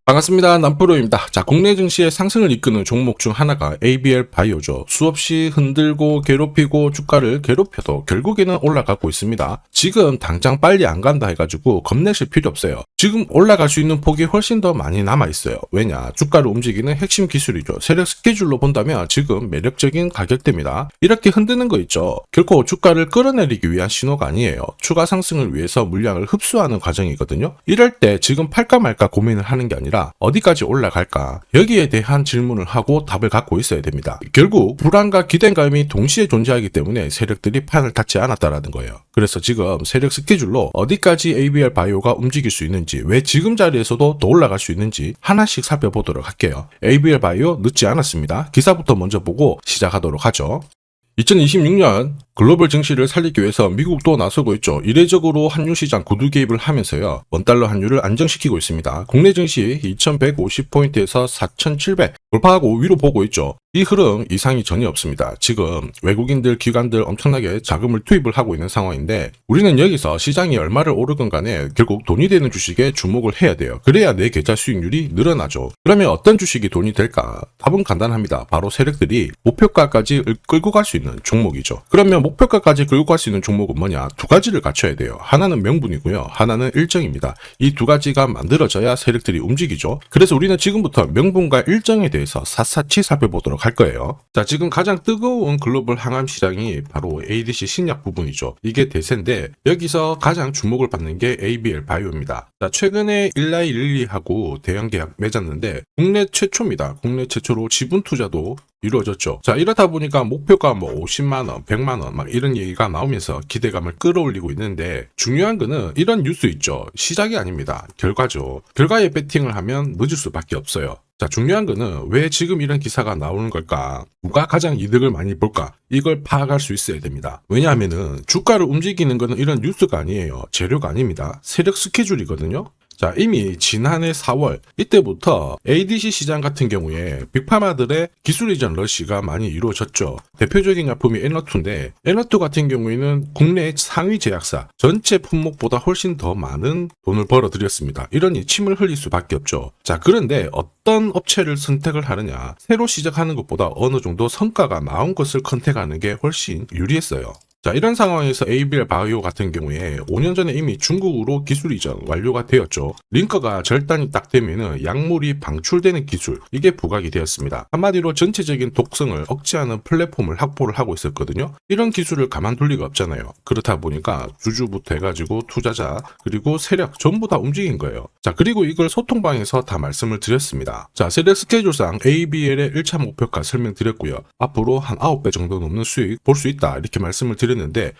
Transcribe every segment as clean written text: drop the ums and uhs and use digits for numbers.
반갑습니다. 남프로입니다. 자, 국내 증시의 상승을 이끄는 종목 중 하나가 ABL 바이오죠. 수없이 흔들고 괴롭히고 주가를 괴롭혀도 결국에는 올라가고 있습니다. 지금 당장 빨리 안 간다 해가지고 겁내실 필요 없어요. 지금 올라갈 수 있는 폭이 훨씬 더 많이 남아있어요. 왜냐? 주가를 움직이는 핵심 기술이죠. 세력 스케줄로 본다면 지금 매력적인 가격대입니다. 이렇게 흔드는 거 있죠. 결코 주가를 끌어내리기 위한 신호가 아니에요. 추가 상승을 위해서 물량을 흡수하는 과정이거든요. 이럴 때 지금 팔까 말까 고민을 하는 게 아니라 어디까지 올라갈까? 여기에 대한 질문을 하고 답을 갖고 있어야 됩니다. 결국 불안과 기대감이 동시에 존재하기 때문에 세력들이 판을 닫지 않았다라는 거예요. 그래서 지금 세력 스케줄로 어디까지 ABL 바이오가 움직일 수 있는지, 왜 지금 자리에서도 더 올라갈 수 있는지 하나씩 살펴보도록 할게요. ABL 바이오 늦지 않았습니다. 기사부터 먼저 보고 시작하도록 하죠. 2026년 글로벌 증시를 살리기 위해서 미국도 나서고 있죠. 이례적으로 환율 시장 구두 개입을 하면서요. 원달러 환율을 안정시키고 있습니다. 국내 증시 2150포인트에서 4700 돌파하고 위로 보고 있죠. 이 흐름 이상이 전혀 없습니다. 지금 외국인들, 기관들 엄청나게 자금을 투입을 하고 있는 상황인데 우리는 여기서 시장이 얼마를 오르건 간에 결국 돈이 되는 주식에 주목을 해야 돼요. 그래야 내 계좌 수익률이 늘어나죠. 그러면 어떤 주식이 돈이 될까? 답은 간단합니다. 바로 세력들이 목표가까지 끌고 갈 수 있는 종목이죠. 그러면 목표가까지 끌고 갈 수 있는 종목은 뭐냐? 두 가지를 갖춰야 돼요. 하나는 명분이고요. 하나는 일정입니다. 이 두 가지가 만들어져야 세력들이 움직이죠. 그래서 우리는 지금부터 명분과 일정에 대해서 샅샅이 살펴보도록 할 거예요. 자, 지금 가장 뜨거운 글로벌 항암 시장이 바로 ADC 신약 부분이죠. 이게 대세인데 여기서 가장 주목을 받는 게 ABL 바이오입니다. 자, 최근에 일라이 릴리하고 대형 계약 맺었는데 국내 최초입니다. 국내 최초로 지분 투자도 이루어졌죠. 자, 이렇다 보니까 목표가 뭐 50만원, 100만원 막 이런 얘기가 나오면서 기대감을 끌어올리고 있는데 중요한 거는 이런 뉴스 있죠. 시작이 아닙니다. 결과죠. 결과에 배팅을 하면 늦을 수밖에 없어요. 자, 중요한 거는 왜 지금 이런 기사가 나오는 걸까? 누가 가장 이득을 많이 볼까? 이걸 파악할 수 있어야 됩니다. 왜냐하면은 주가를 움직이는 거는 이런 뉴스가 아니에요. 재료가 아닙니다. 세력 스케줄이거든요. 자, 이미 지난해 4월 이때부터 ADC 시장 같은 경우에 빅파마들의 기술 이전 러시가 많이 이루어졌죠. 대표적인 약품이 에너투인데 에너투 같은 경우에는 국내 상위 제약사 전체 품목보다 훨씬 더 많은 돈을 벌어들였습니다. 이러니 침을 흘릴 수밖에 없죠. 자, 그런데 어떤 업체를 선택을 하느냐, 새로 시작하는 것보다 어느 정도 성과가 나온 것을 컨택하는 게 훨씬 유리했어요. 자, 이런 상황에서 ABL 바이오 같은 경우에 5년 전에 이미 중국으로 기술 이전 완료가 되었죠. 링커가 절단이 딱 되면은 약물이 방출되는 기술, 이게 부각이 되었습니다. 한마디로 전체적인 독성을 억제하는 플랫폼을 확보를 하고 있었거든요. 이런 기술을 가만둘 리가 없잖아요. 그렇다 보니까 주주부터 해가지고 투자자 그리고 세력 전부 다 움직인 거예요. 자, 그리고 이걸 소통방에서 다 말씀을 드렸습니다. 자, 세력 스케줄상 ABL의 1차 목표가 설명드렸고요. 앞으로 한 9배 정도 넘는 수익 볼 수 있다 이렇게 말씀을 드렸는데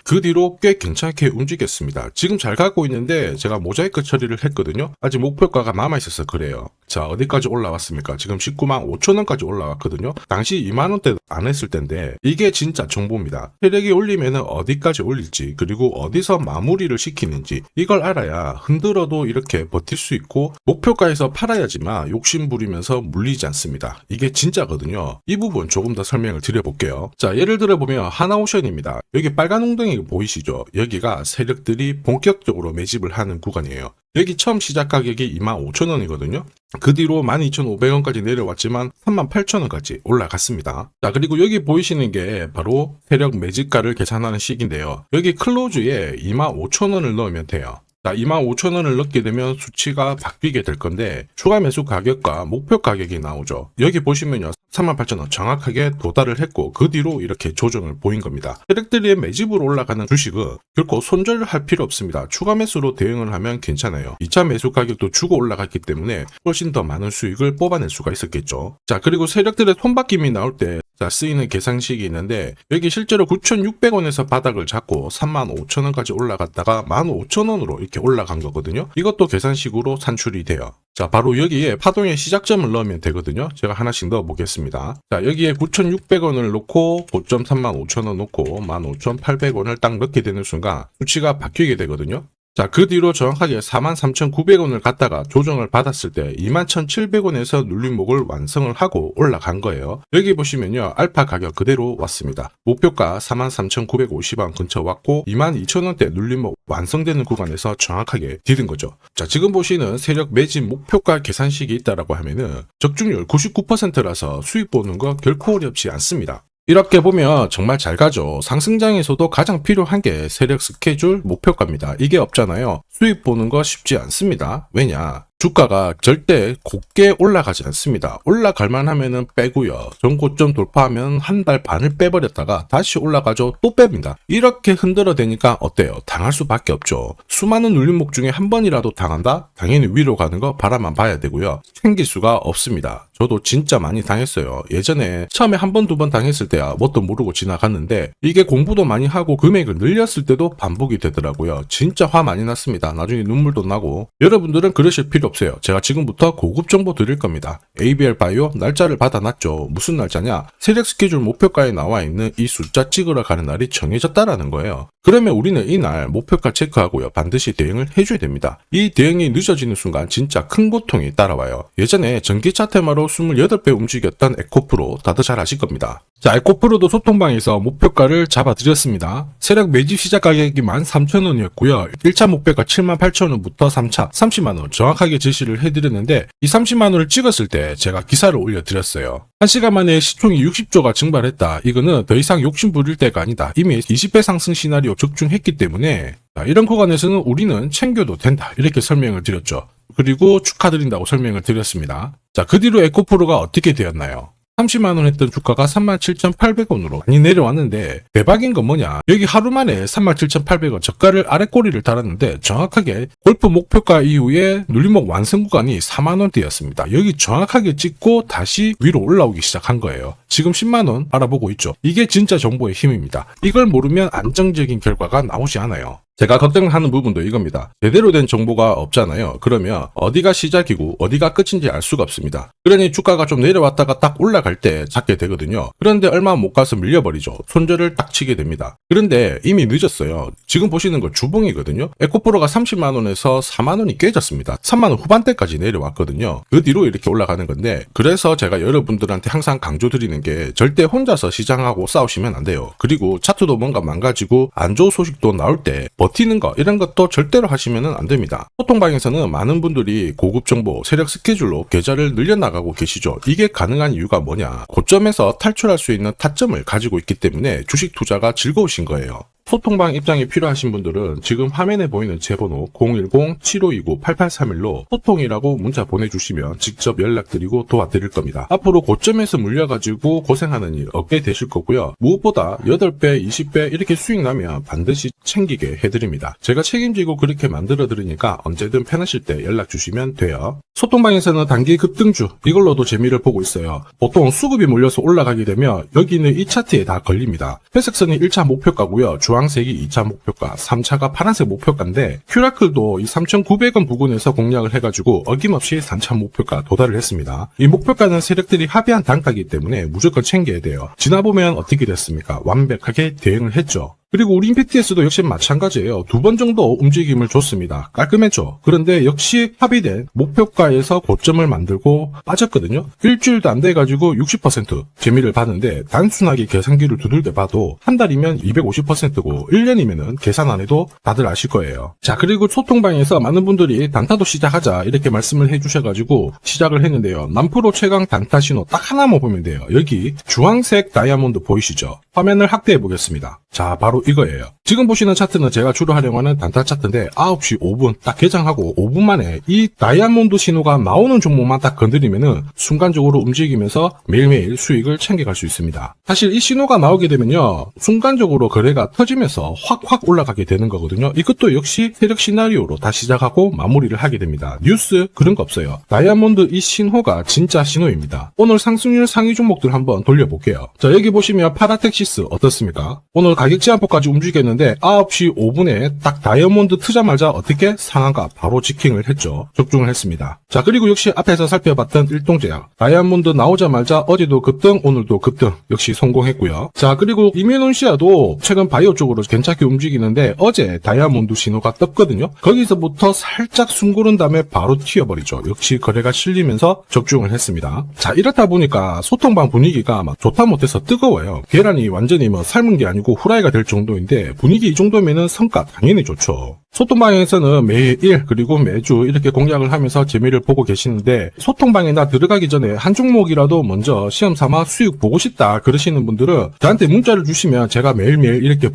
그 뒤로 꽤 괜찮게 움직였습니다. 지금 잘 가고 있는데 제가 모자이크 처리를 했거든요. 아직 목표가가 남아있어서 그래요. 자, 어디까지 올라왔습니까? 지금 19만 5천원까지 올라왔거든요. 당시 2만원대 안 했을 텐데 이게 진짜 정보입니다. 세력이 올리면 어디까지 올릴지 그리고 어디서 마무리를 시키는지 이걸 알아야 흔들어도 이렇게 버틸 수 있고 목표가에서 팔아야지만 욕심 부리면서 물리지 않습니다. 이게 진짜거든요. 이 부분 조금 더 설명을 드려볼게요. 자, 예를 들어 보면 하나오션입니다. 여기 빨간 웅덩이 보이시죠? 여기가 세력들이 본격적으로 매집을 하는 구간이에요. 여기 처음 시작 가격이 25,000원이거든요. 그 뒤로 12,500원까지 내려왔지만 38,000원까지 올라갔습니다. 자, 그리고 여기 보이시는 게 바로 세력 매집가를 계산하는 식인데요. 여기 클로즈에 25,000원을 넣으면 돼요. 자, 25,000원을 넣게 되면 수치가 바뀌게 될 건데 추가 매수 가격과 목표 가격이 나오죠. 여기 보시면요. 38,000원 정확하게 도달을 했고 그 뒤로 이렇게 조정을 보인 겁니다. 세력들이 매집으로 올라가는 주식은 결코 손절을 할 필요 없습니다. 추가 매수로 대응을 하면 괜찮아요. 2차 매수 가격도 주고 올라갔기 때문에 훨씬 더 많은 수익을 뽑아낼 수가 있었겠죠. 자, 그리고 세력들의 손바뀜이 나올 때 쓰이는 계산식이 있는데 여기 실제로 9,600원에서 바닥을 잡고 35,000원까지 올라갔다가 15,000원으로 이렇게 올라간 거거든요. 이것도 계산식으로 산출이 돼요. 자, 바로 여기에 파동의 시작점을 넣으면 되거든요. 제가 하나씩 넣어 보겠습니다. 자, 여기에 9,600원을 놓고 고점 35,000원 놓고 15,800원을 딱 넣게 되는 순간 수치가 바뀌게 되거든요. 자, 그 뒤로 정확하게 43,900원을 갖다가 조정을 받았을 때 21,700원에서 눌림목을 완성을 하고 올라간 거예요. 여기 보시면요, 알파 가격 그대로 왔습니다. 목표가 43,950원 근처 왔고 22,000원대 눌림목 완성되는 구간에서 정확하게 디딘 거죠. 자, 지금 보시는 세력 매집 목표가 계산식이 있다라고 하면은 적중률 99%라서 수익 보는 거 결코 어렵지 않습니다. 이렇게 보면 정말 잘 가죠. 상승장에서도 가장 필요한 게 세력 스케줄 목표가입니다. 이게 없잖아요. 수익 보는 거 쉽지 않습니다. 왜냐? 주가가 절대 곱게 올라가지 않습니다. 올라갈만 하면은 빼고요. 전고점 돌파하면 한 달 반을 빼버렸다가 다시 올라가죠. 또 뺍니다. 이렇게 흔들어 대니까 어때요? 당할 수밖에 없죠. 수많은 눌림목 중에 한 번이라도 당한다? 당연히 위로 가는 거 바라만 봐야 되고요. 챙길 수가 없습니다. 저도 진짜 많이 당했어요. 예전에 처음에 한 번, 두 번 당했을 때야 뭣도 모르고 지나갔는데 이게 공부도 많이 하고 금액을 늘렸을 때도 반복이 되더라고요. 진짜 화 많이 났습니다. 나중에 눈물도 나고. 여러분들은 그러실 필요 없어요. 제가 지금부터 고급 정보 드릴 겁니다. ABL 바이오 날짜를 받아놨죠. 무슨 날짜냐? 세력 스케줄 목표가에 나와 있는 이 숫자 찍으러 가는 날이 정해졌다라는 거예요. 그러면 우리는 이날 목표가 체크하고요. 반드시 대응을 해줘야 됩니다. 이 대응이 늦어지는 순간 진짜 큰 고통이 따라와요. 예전에 전기차 테마로 28배 움직였던 에코프로 다들 잘 아실 겁니다. 자, 에코프로도 소통방에서 목표가를 잡아드렸습니다. 세력 매집 시작 가격이 13,000원이었고요. 1차 목표가 78,000원부터 3차 30만원 정확하게 제시를 해드렸는데 이 30만원을 찍었을 때 제가 기사를 올려드렸어요. 1시간 만에 시총이 60조가 증발했다. 이거는 더 이상 욕심 부릴 때가 아니다. 이미 20배 상승 시나리오 적중했기 때문에 이런 구간에서는 우리는 챙겨도 된다. 이렇게 설명을 드렸죠. 그리고 축하드린다고 설명을 드렸습니다. 자, 그 뒤로 에코프로가 어떻게 되었나요? 30만원 했던 주가가 37,800원으로 많이 내려왔는데 대박인 건 뭐냐? 여기 하루 만에 37,800원 저가를 아래 꼬리를 달았는데 정확하게 골프 목표가 이후에 눌림목 완성 구간이 4만원대였습니다. 여기 정확하게 찍고 다시 위로 올라오기 시작한 거예요. 지금 10만원 알아보고 있죠. 이게 진짜 정보의 힘입니다. 이걸 모르면 안정적인 결과가 나오지 않아요. 제가 걱정하는 부분도 이겁니다. 제대로 된 정보가 없잖아요. 그러면 어디가 시작이고 어디가 끝인지 알 수가 없습니다. 그러니 주가가 좀 내려왔다가 딱 올라갈 때 잡게 되거든요. 그런데 얼마 못 가서 밀려버리죠. 손절을 딱 치게 됩니다. 그런데 이미 늦었어요. 지금 보시는 거 주봉이거든요. 에코프로가 30만원에서 4만원이 깨졌습니다. 3만원 후반대까지 내려왔거든요. 그 뒤로 이렇게 올라가는 건데 그래서 제가 여러분들한테 항상 강조드리는 게 절대 혼자서 시장하고 싸우시면 안 돼요. 그리고 차트도 뭔가 망가지고 안 좋은 소식도 나올 때 버티는 거 이런 것도 절대로 하시면 안 됩니다. 소통방에서는 많은 분들이 고급 정보, 세력 스케줄로 계좌를 늘려나가고 계시죠. 이게 가능한 이유가 뭐냐? 고점에서 탈출할 수 있는 타점을 가지고 있기 때문에 주식 투자가 즐거우신 거예요. 소통방 입장이 필요하신 분들은 지금 화면에 보이는 제 번호 010-7529-8831로 소통이라고 문자 보내주시면 직접 연락드리고 도와드릴 겁니다. 앞으로 고점에서 물려가지고 고생하는 일 없게 되실 거고요. 무엇보다 8배, 20배 이렇게 수익 나면 반드시 챙기게 해드립니다. 제가 책임지고 그렇게 만들어 드리니까 언제든 편하실 때 연락 주시면 돼요. 소통방에서는 단기 급등주 이걸로도 재미를 보고 있어요. 보통 수급이 몰려서 올라가게 되면 여기 있는 이 차트에 다 걸립니다. 회색선이 1차 목표가고요. 주황색이 2차 목표가, 3차가 파란색 목표가인데 큐라클도 이 3,900원 부근에서 공략을 해가지고 어김없이 3차 목표가 도달을 했습니다. 이 목표가는 세력들이 합의한 단가이기 때문에 무조건 챙겨야 돼요. 지나보면 어떻게 됐습니까? 완벽하게 대응을 했죠. 그리고 우리 임팩트에서도 역시 마찬가지예요. 2번 정도 움직임을 줬습니다. 깔끔했죠. 그런데 역시 합의된 목표가에서 고점을 만들고 빠졌거든요. 일주일도 안 돼가지고 60% 재미를 봤는데 단순하게 계산기를 두들겨 봐도 한 달이면 250%고 1년이면은 계산 안 해도 다들 아실 거예요. 자, 그리고 소통방에서 많은 분들이 단타도 시작하자 이렇게 말씀을 해주셔가지고 시작을 했는데요. 남프로 최강 단타 신호 딱 하나만 보면 돼요. 여기 주황색 다이아몬드 보이시죠? 화면을 확대해 보겠습니다. 자, 바로 이거예요. 지금 보시는 차트는 제가 주로 활용하는 단타 차트인데 9시 5분 딱 개장하고 5분 만에 이 다이아몬드 신호가 나오는 종목만 딱 건드리면은 순간적으로 움직이면서 매일매일 수익을 챙겨갈 수 있습니다. 사실 이 신호가 나오게 되면요. 순간적으로 거래가 터지면서 확 올라가게 되는 거거든요. 이것도 역시 세력 시나리오로 다 시작하고 마무리를 하게 됩니다. 뉴스 그런 거 없어요. 다이아몬드 이 신호가 진짜 신호입니다. 오늘 상승률 상위 종목들 한번 돌려볼게요. 자, 여기 보시면 파라텍시스 어떻습니까? 오늘 가격 제한폭까지 움직였는데 있었는데 9시 5분에 딱 다이아몬드 트자마자 어떻게 상한가 바로 지킹을 했죠. 적중을 했습니다. 자, 그리고 역시 앞에서 살펴봤던 일동제약 다이아몬드 나오자마자 어제도 급등 오늘도 급등 역시 성공했고요. 자, 그리고 이뮤논시아도 최근 바이오 쪽으로 괜찮게 움직이는데 어제 다이아몬드 신호가 떴거든요. 거기서부터 살짝 숨 고른 다음에 바로 튀어버리죠. 역시 거래가 실리면서 적중을 했습니다. 자, 이렇다 보니까 소통방 분위기가 막 좋다 못해서 뜨거워요. 계란이 완전히 뭐 삶은 게 아니고 후라이가 될 정도인데 분위기 이 정도면은 성과 당연히 좋죠. 소통방에서는 매일 그리고 매주 이렇게 공략을 하면서 재미를 보고 계시는데 소통방에 나 들어가기 전에 한 종목이라도 먼저 시험 삼아 수익 보고 싶다 그러시는 분들은 저한테 문자를 주시면 제가 매일매일 이렇게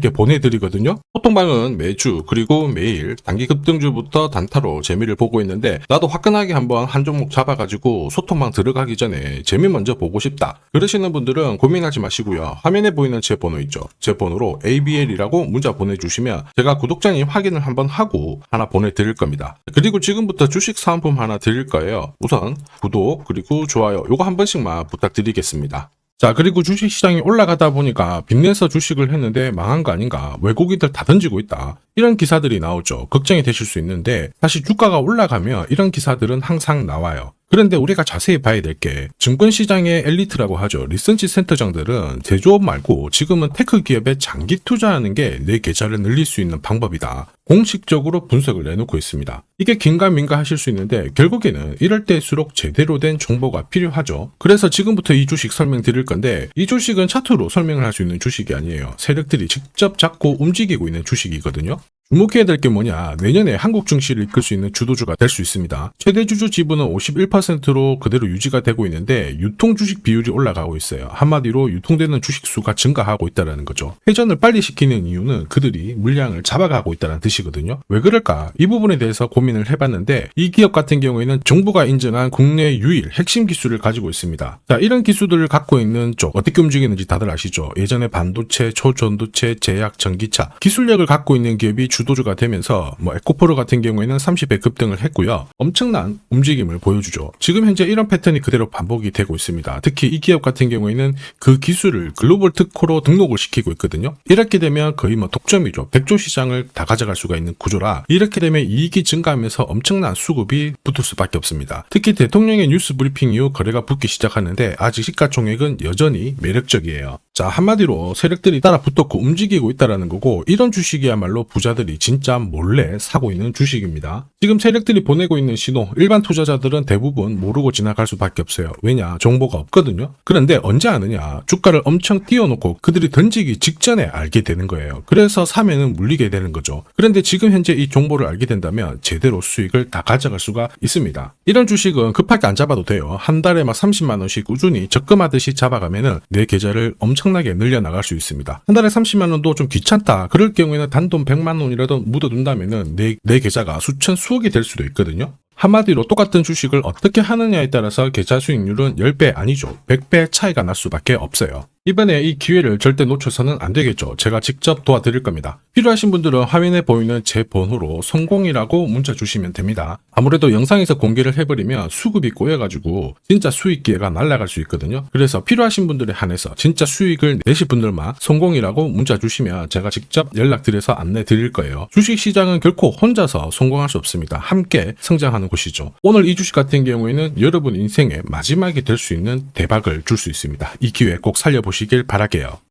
보내드리거든요. 소통방은 매주 그리고 매일 단기 급등주부터 단타로 재미를 보고 있는데 나도 화끈하게 한번 한 종목 잡아가지고 소통방 들어가기 전에 재미 먼저 보고 싶다 그러시는 분들은 고민하지 마시고요. 화면에 보이는 제 번호 있죠. 제 번호로 ABL이라고 문자 보내주시면 제가 구독자님 확인을 한번 하고 하나 보내드릴 겁니다. 그리고 지금부터 주식 사은품 하나 드릴 거예요. 우선 구독 그리고 좋아요 요거 한 번씩만 부탁드리겠습니다. 자, 그리고 주식시장이 올라가다 보니까 빚내서 주식을 했는데 망한 거 아닌가, 외국인들 다 던지고 있다, 이런 기사들이 나오죠. 걱정이 되실 수 있는데 사실 주가가 올라가면 이런 기사들은 항상 나와요. 그런데 우리가 자세히 봐야 될 게 증권시장의 엘리트라고 하죠. 리서치 센터장들은 제조업 말고 지금은 테크 기업에 장기 투자하는 게 내 계좌를 늘릴 수 있는 방법이다. 공식적으로 분석을 내놓고 있습니다. 이게 긴가민가 하실 수 있는데 결국에는 이럴 때일수록 제대로 된 정보가 필요하죠. 그래서 지금부터 이 주식 설명드릴 건데 이 주식은 차트로 설명을 할 수 있는 주식이 아니에요. 세력들이 직접 잡고 움직이고 있는 주식이거든요. 주목해야 될 게 뭐냐, 내년에 한국 증시를 이끌 수 있는 주도주가 될 수 있습니다. 최대 주주 지분은 51%로 그대로 유지가 되고 있는데 유통 주식 비율이 올라가고 있어요. 한마디로 유통되는 주식 수가 증가하고 있다는 거죠. 회전을 빨리 시키는 이유는 그들이 물량을 잡아가고 있다는 뜻이거든요. 왜 그럴까? 이 부분에 대해서 고민을 해봤는데 이 기업 같은 경우에는 정부가 인정한 국내 유일 핵심 기술을 가지고 있습니다. 자, 이런 기술들을 갖고 있는 쪽 어떻게 움직이는지 다들 아시죠? 예전에 반도체, 초전도체, 제약, 전기차 기술력을 갖고 있는 기업이 주도주가 되면서 에코프로 같은 경우에는 30배 급등을 했고요. 엄청난 움직임을 보여주죠. 지금 현재 이런 패턴이 그대로 반복이 되고 있습니다. 특히 이 기업 같은 경우에는 그 기술을 글로벌 특허로 등록을 시키고 있거든요. 이렇게 되면 거의 독점이죠. 100조 시장을 다 가져갈 수가 있는 구조라 이렇게 되면 이익이 증가하면서 엄청난 수급이 붙을 수밖에 없습니다. 특히 대통령의 뉴스 브리핑 이후 거래가 붙기 시작하는데 아직 시가총액은 여전히 매력적이에요. 자, 한마디로 세력들이 따라 붙었고 움직이고 있다는 거고 이런 주식이야말로 부자들이 진짜 몰래 사고 있는 주식입니다. 지금 세력들이 보내고 있는 신호 일반 투자자들은 대부분 모르고 지나갈 수밖에 없어요. 왜냐? 정보가 없거든요. 그런데 언제 아느냐? 주가를 엄청 띄워놓고 그들이 던지기 직전에 알게 되는 거예요. 그래서 사면은 물리게 되는 거죠. 그런데 지금 현재 이 정보를 알게 된다면 제대로 수익을 다 가져갈 수가 있습니다. 이런 주식은 급하게 안 잡아도 돼요. 한 달에 30만 원씩 꾸준히 적금하듯이 잡아가면은 내 계좌를 엄청나게 늘려나갈 수 있습니다. 한 달에 30만 원도 좀 귀찮다. 그럴 경우에는 단돈 100만 원이라도 묻어둔다면은 내 계좌가 수천 수억이 될 수도 있거든요. 한마디로 똑같은 주식을 어떻게 하느냐에 따라서 계좌 수익률은 10배 아니죠. 100배 차이가 날 수밖에 없어요. 이번에 이 기회를 절대 놓쳐서는 안 되겠죠. 제가 직접 도와드릴 겁니다. 필요하신 분들은 화면에 보이는 제 번호로 성공이라고 문자 주시면 됩니다. 아무래도 영상에서 공개를 해버리면 수급이 꼬여가지고 진짜 수익 기회가 날아갈 수 있거든요. 그래서 필요하신 분들에 한해서 진짜 수익을 내실 분들만 성공이라고 문자 주시면 제가 직접 연락드려서 안내 드릴 거예요. 주식시장은 결코 혼자서 성공할 수 없습니다. 함께 성장하는 곳이죠. 오늘 이 주식 같은 경우에는 여러분 인생의 마지막이 될 수 있는 대박을 줄 수 있습니다. 이 기회 꼭 살려보시길 바랄게요.